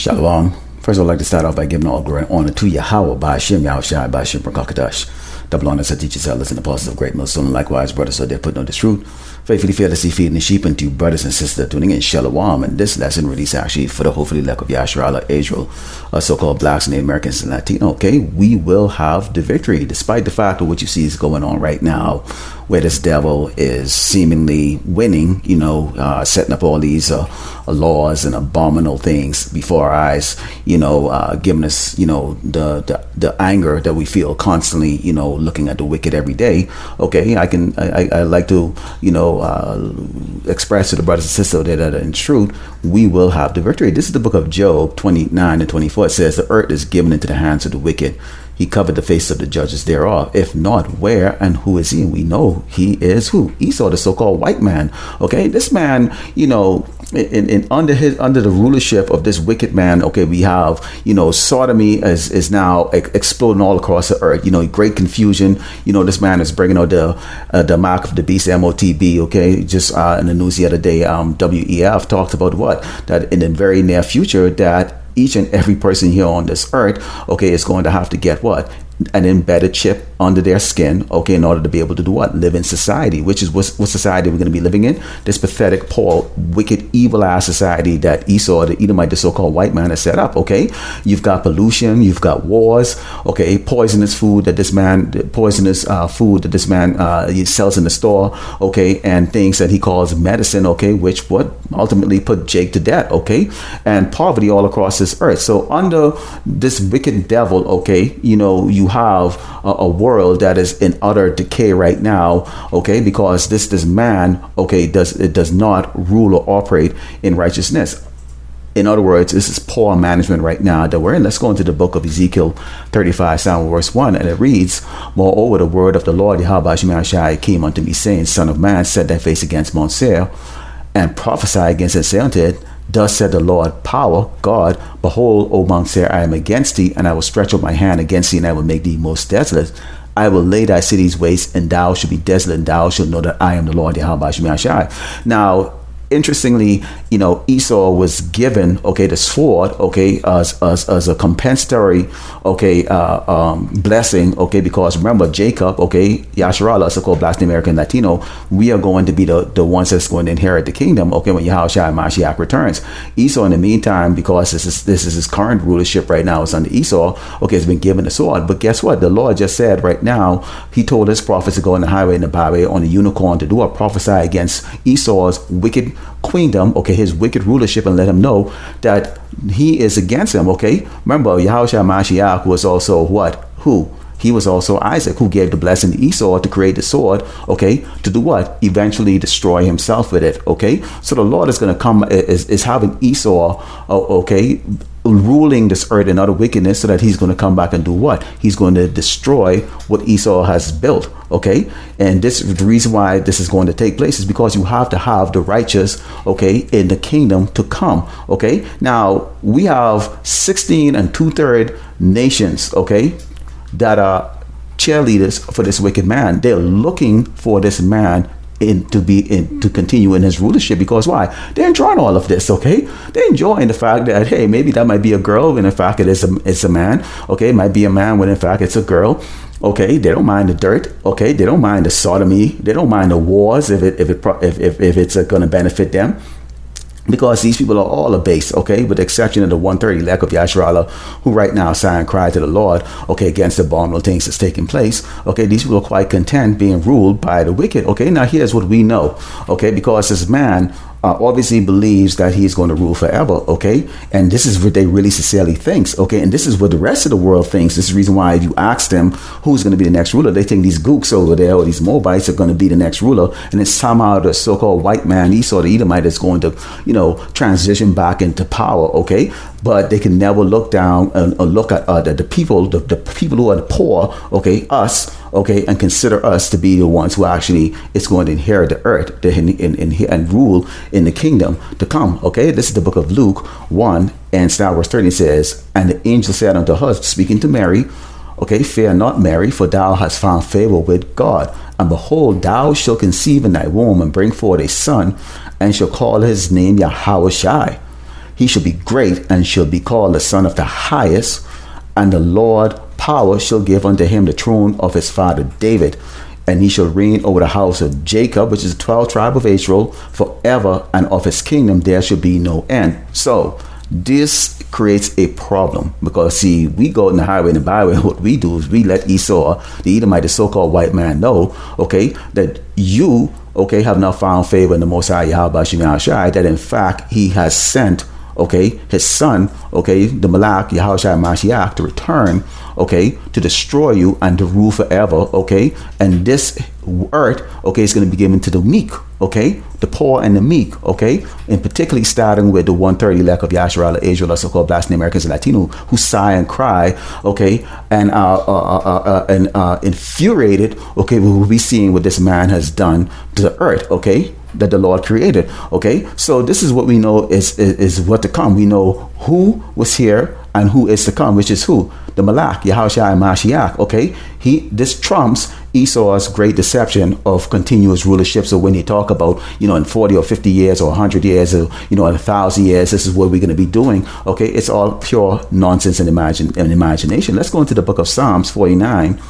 Shalom. First, I'd like to start off by giving all glory and honor to Yahweh by Hashem, Yahushai, by Hashem, Rakakadash. Double honors to teachers, elders, and apostles of great millstone, and likewise, brothers, so they put no truth. Faithfully, fearlessly feeding the sheep, and to brothers and sisters tuning in Shalom. And this lesson released actually for the hopefully elect of Yasharala, Israel, so-called blacks, Native Americans, and Latino. Okay, we will have the victory, despite the fact of what you see is going on right now, where this devil is seemingly winning, setting up all these laws and abominable things before our eyes, giving us, the anger that we feel constantly, looking at the wicked every day. Okay, I like to, express to the brothers and sisters that in truth, we will have the victory. This is the book of Job 29 and 24. It says, the earth is given into the hands of the wicked. He covered the face of the judges thereof. If not, where and who is he? And we know he is who? Esau, the so-called white man. Okay, this man, under the rulership of this wicked man. Okay, we have sodomy is now exploding all across the earth. Great confusion. This man is bringing out the mark of the beast, MOTB. Okay, just in the news the other day, WEF talked about that in the very near future that each and every person here on this earth, okay, is going to have to get an embedded chip under their skin, okay, in order to be able to do live in society, which is what society we're going to be living in. This pathetic, poor, wicked, evil ass society that Esau, the Edomite, the so-called white man, has set up. Okay, you've got pollution, you've got wars, okay, poisonous food that this man he sells in the store, okay, and things that he calls medicine, okay, which ultimately put Jake to death, okay, and poverty all across this earth. So under this wicked devil, okay, you have a world that is in utter decay right now, okay, because this man, okay, does not rule or operate in righteousness. In other words, this is poor management right now that we're in. Let's go into the book of Ezekiel 35, verse 1, and it reads, moreover, the word of the Lord, Yahweh Shai, came unto me, saying, Son of man, set thy face against Mount Seir, and prophesy against it, say unto it, thus said the Lord, power, God, behold, O Mount Seir, I am against thee, and I will stretch out my hand against thee, and I will make thee most desolate. I will lay thy cities waste, and thou shalt be desolate, and thou shalt know that I am the Lord, Yahweh Shai. Now, interestingly, Esau was given, okay, the sword, okay, as a compensatory, okay, blessing, okay, because remember Jacob, okay, Yasharala, so-called Black American Latino, we are going to be the ones that's going to inherit the kingdom, okay, when Yahushua Mashiach returns. Esau, in the meantime, because this is his current rulership right now, is under Esau, okay, has been given the sword. But guess what? The Lord just said right now, he told his prophets to go on the highway and the byway on the unicorn to do a prophesy against Esau's wicked queendom, okay, his wicked rulership, and let him know that he is against him, okay? Remember, Yahushua Mashiach was also who? He was also Isaac, who gave the blessing to Esau to create the sword, okay, to do eventually destroy himself with it, okay? So the Lord is going to come, is having Esau, okay, ruling this earth in utter wickedness, so that he's going to come back and do he's going to destroy what Esau has built, okay? And this is the reason why this is going to take place, is because you have to have the righteous, okay, in the kingdom to come, okay? Now we have 16 2/3 nations, okay, that are cheerleaders for this wicked man. They're looking for this man to continue in his rulership, because why? They're enjoying all of this, okay? They're enjoying the fact that, hey, maybe that might be a girl when in fact it's a man, okay? It might be a man when in fact it's a girl, okay? They don't mind the dirt, okay? They don't mind the sodomy, they don't mind the wars if it's going to benefit them. Because these people are all abased, okay, with the exception of the 130 elect of Yasharala, who right now sigh and cry to the Lord, okay, against the abominable things that's taking place. Okay, these people are quite content being ruled by the wicked. Okay, now here's what we know, okay, because this man obviously believes that he's going to rule forever, okay, and this is what they really sincerely thinks, okay, and this is what the rest of the world thinks. This is the reason why if you ask them who's going to be the next ruler, they think these gooks over there or these Moabites are going to be the next ruler, and it's somehow the so-called white man, Esau the Edomite, is going to transition back into power, okay? But they can never look down and look at the people who are the poor, okay, us, okay, and consider us to be the ones who actually is going to inherit the earth and rule in the kingdom to come, okay? This is the book of Luke 1 and verse 30 says, and the angel said unto her, speaking to Mary, okay, fear not, Mary, for thou hast found favor with God. And behold, thou shalt conceive in thy womb and bring forth a son, and shall call his name Yahushai. he shall be great and shall be called the Son of the Highest, and the Lord power shall give unto him the throne of his father David, and he shall reign over the house of Jacob, which is the 12th tribe of Israel, forever, and of his kingdom there shall be no end. So this creates a problem, because see, we go in the highway and the byway, and what we do is we let Esau, the Edomite, the so-called white man, know, okay, that you, okay, have not found favor in the Most High Yahweh Shem Yahushai, that in fact he has sent, okay, his son, okay, the Malach Yahushua Mashiach, to return, okay, to destroy you and to rule forever, okay, and this earth, okay, is going to be given to the meek, okay, the poor and the meek, okay, and particularly starting with the 1/3 elect of Yasharala Israel, so-called Black Americans and Latino, who sigh and cry, okay, and infuriated, okay, with what we seeing what this man has done to the earth, okay, that the Lord created. Okay, so this is what we know is what to come. We know who was here and who is to come, which is who? The Malach, Yahushua Mashiach. Okay, this trumps Esau's great deception of continuous rulership. So when you talk about, in 40 or 50 years or 100 years or, in 1,000 years, this is what we're going to be doing. Okay, it's all pure nonsense and imagination. Let's go into the book of Psalms 49.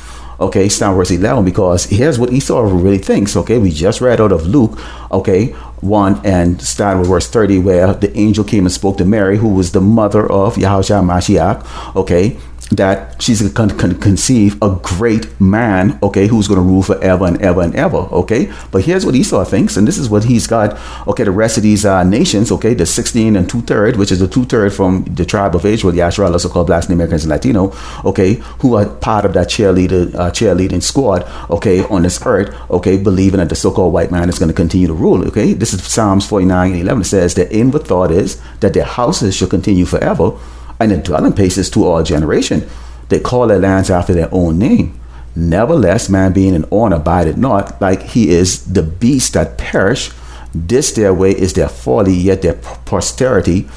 Okay, start verse 11, because here's what Esau really thinks. Okay, we just read out of Luke, okay, 1, and start with verse 30, where the angel came and spoke to Mary, who was the mother of Yahushua Mashiach, okay, that she's going to conceive a great man, okay, who's going to rule forever and ever and ever, okay? But here's what Esau thinks, and this is what he's got, okay, the rest of these nations, okay, the 16 and 2/3, which is the 2/3 from the tribe of Israel, the Yasharala, also called Black Americans and Latino, okay, who are part of that cheerleading squad, okay, on this earth, okay, believing that the so-called white man is going to continue to rule, okay? This is Psalms 49 and 11. It says, their inward thought is that their houses shall continue forever, and the dwelling places to all generation. They call their lands after their own name. Nevertheless, man being in honor abideth not, like he is the beast that perish. This their way is their folly, yet their posterity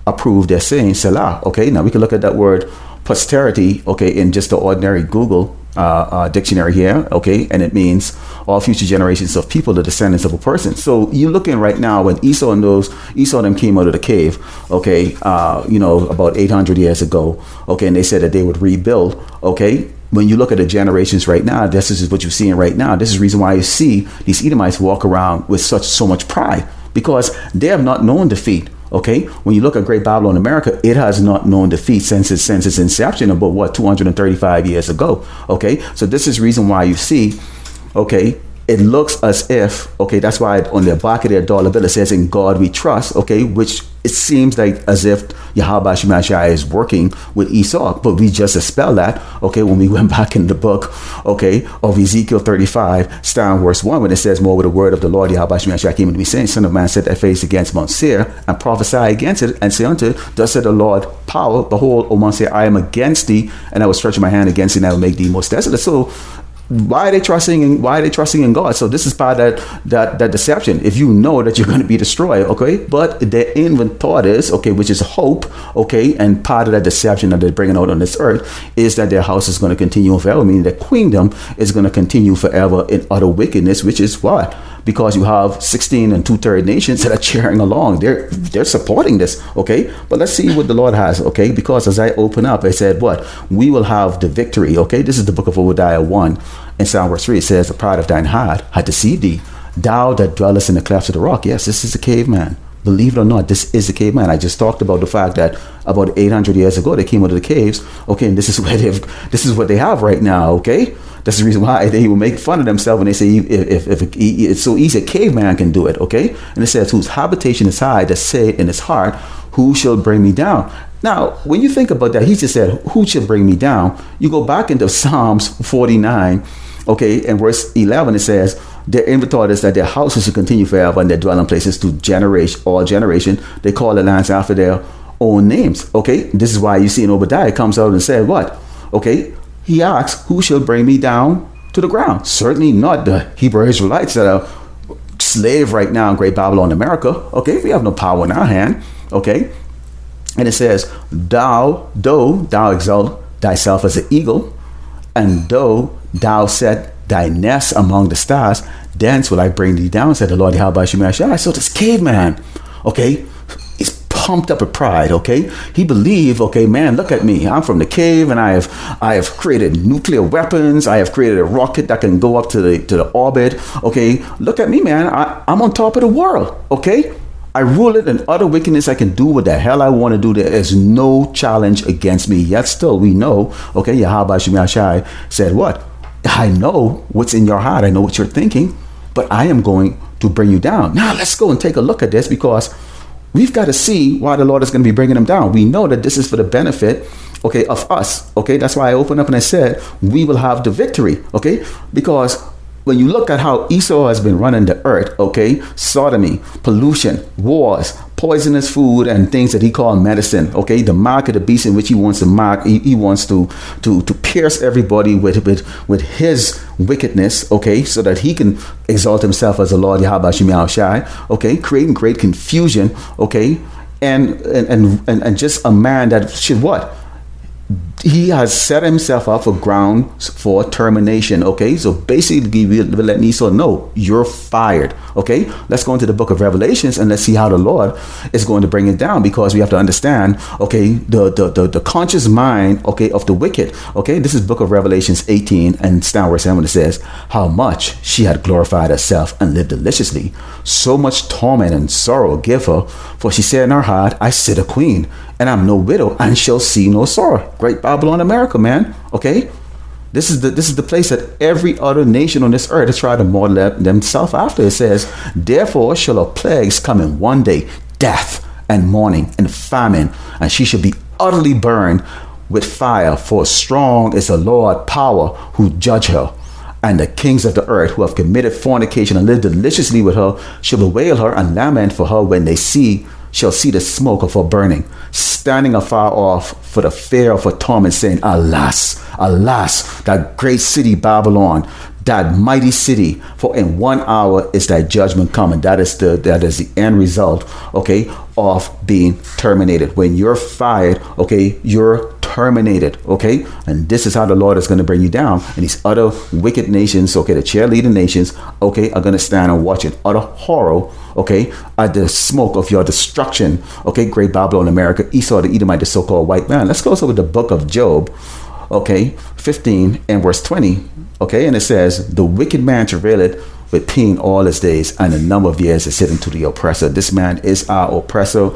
approve their saying, Selah. Okay, now we can look at that word posterity, okay, in just the ordinary Google dictionary here, okay, and it means all future generations of people, the descendants of a person. So you're looking right now when Esau them came out of the cave, okay, about 800 years ago, okay, and they said that they would rebuild, okay. When you look at the generations right now, this is what you're seeing right now. This is the reason why you see these Edomites walk around with so much pride, because they have not known defeat. Okay, when you look at Great Babylon America, it has not known defeat since its inception, about 235 years ago. Okay, so this is the reason why you see, okay, it looks as if, okay, that's why on the back of their dollar bill it says, "In God we trust," okay, which it seems like as if Yahweh Shemashai is working with Esau, but we just dispelled that, okay, when we went back in the book, okay, of Ezekiel 35, starting verse 1, when it says, "More with the word of the Lord Yahweh Shemashai came unto me, saying, Son of man, set thy face against Mount Seir, and prophesy against it, and say unto it, Thus said the Lord power, behold, O Mount Seir, I am against thee, and I will stretch my hand against thee, and I will make thee most desolate." So why are they trusting in God? So this is part of that deception. If you know that you're going to be destroyed, okay, but their inward thought is, okay, which is hope, okay, and part of that deception that they're bringing out on this earth is that their house is going to continue forever, meaning their kingdom is going to continue forever in utter wickedness, which is what? Because you have 16 and 2/3 nations that are cheering along. They're supporting this, okay? But let's see what the Lord has, okay? Because as I open up, I said, what? We will have the victory, okay? This is the book of Obadiah 1. In Psalm verse 3, it says, "The pride of thine heart hath deceived thee, thou that dwellest in the clefts of the rock." Yes, this is a caveman. Believe it or not, this is a caveman. I just talked about the fact that about 800 years ago, they came out of the caves, okay? And this is what they have right now, okay? That's the reason why they will make fun of themselves when they say if it's so easy, a caveman can do it, okay? And it says, "Whose habitation is high, that said in his heart, who shall bring me down?" Now, when you think about that, he just said, "Who shall bring me down?" You go back into Psalms 49, okay, and verse 11, it says, "Their inward thought is that their houses should continue forever, and their dwelling places to all generation. They call the lands after their own names." Okay, this is why you see in Obadiah, it comes out and said what? Okay, he asks, "Who shall bring me down to the ground?" Certainly not the Hebrew Israelites that are slave right now in Great Babylon America. Okay, we have no power in our hand. Okay, and it says, though thou exalt thyself as an eagle, and though thou set thy nest among the stars, thence will I bring thee down, said the Lord Yahweh Shemashai. So this caveman, okay, is pumped up with pride, okay? He believed, okay, man, look at me. I'm from the cave, and I have created nuclear weapons. I have created a rocket that can go up to the orbit, okay? Look at me, man. I'm on top of the world, okay? I rule it, and other wickedness I can do what the hell I want to do. There is no challenge against me. Yet still we know, okay, Yahweh Shai said what? I know what's in your heart. I know what you're thinking, but I am going to bring you down. Now let's go and take a look at this, because we've got to see why the Lord is going to be bringing them down. We know that this is for the benefit, okay, of us, okay? That's why I opened up and I said, we will have the victory, okay? Because when you look at how Esau has been running the earth, okay, sodomy, pollution, wars, poisonous food, and things that he called medicine, okay, the mark of the beast in which he wants to mark, he wants to pierce everybody with his wickedness, okay, so that he can exalt himself as the Lord Yahweh Shai, okay, creating great confusion, okay, and just a man that should what? He has set himself up for grounds for termination, okay? So basically, we're letting Esau know, you're fired, okay? Let's go into the book of Revelations and let's see how the Lord is going to bring it down, because we have to understand, okay, the conscious mind, okay, of the wicked, okay? This is book of Revelations 18 and down verse 7. It says, how much she had glorified herself and lived deliciously. So much torment and sorrow give her, for she said in her heart, I sit a queen, and I'm no widow, and shall see no sorrow. Great Babylon, America, man. Okay, this is the place that every other nation on this earth has tried to model themselves after. It says, therefore shall her plagues come in one day, death and mourning and famine, and she shall be utterly burned with fire. For strong is the Lord power who judge her. And the kings of the earth who have committed fornication and lived deliciously with her shall bewail her and lament for her when they shall see the smoke of her burning, standing afar off for the fear of her torment, saying, alas, alas, that great city Babylon, that mighty city, for in 1 hour is thy judgment coming. That is the end result, okay, of being terminated. When you're fired, okay, you're terminated, okay? And this is how the Lord is going to bring you down. And these other wicked nations, okay, the cheerleading nations, okay, are going to stand and watch in utter horror, okay, at the smoke of your destruction, okay, great Babylon, America, Esau the Edomite, the so-called white man. Let's go also with the book of Job, okay, 15 and verse 20, okay, and it says, the wicked man travaileth with pain all his days, and the number of years is hidden to the oppressor. This man is our oppressor.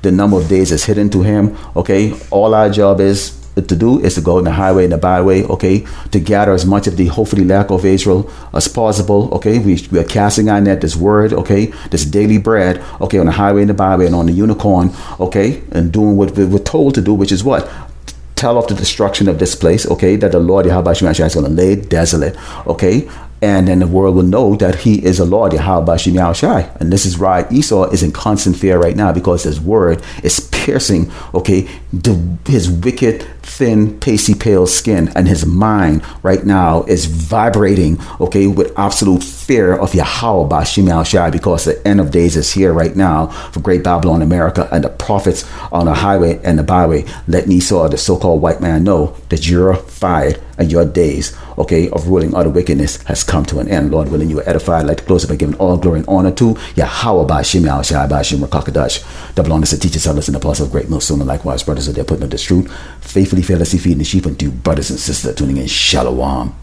The number of days is hidden to him, okay? All our job is to do is to go in the highway and the byway, okay, to gather as much of the hopefully lack of Israel as possible, okay? We are casting our net, this word, okay, this daily bread, okay, on the highway and the byway and on the unicorn, okay, and doing what we're told to do, which is what? Tell of the destruction of this place, okay, that the Lord Yahweh Shai is going to lay desolate, okay? And then the world will know that he is a Lord, Yahweh Shai. And this is why Esau is in constant fear right now, because his word is piercing, okay, his wicked, thin, pasty, pale skin, and his mind right now is vibrating, okay, with absolute fear of Yahweh Shai, because the end of days is here right now for great Babylon, America, and the prophets on the highway and the byway letting Esau, the so-called white man, know that you're fired and your days, okay, of ruling out of wickedness has come to an end. Lord willing, you are edified. I'd like to close it by giving all glory and honor to Yahweh Bashim Shai Bashim Rakakadash, the belongings to teachers, elders, and apostles of great millstone, and likewise brothers of their putting of this truth, faithfully, fearlessly feeding the sheep unto brothers and sisters tuning in. Shalom.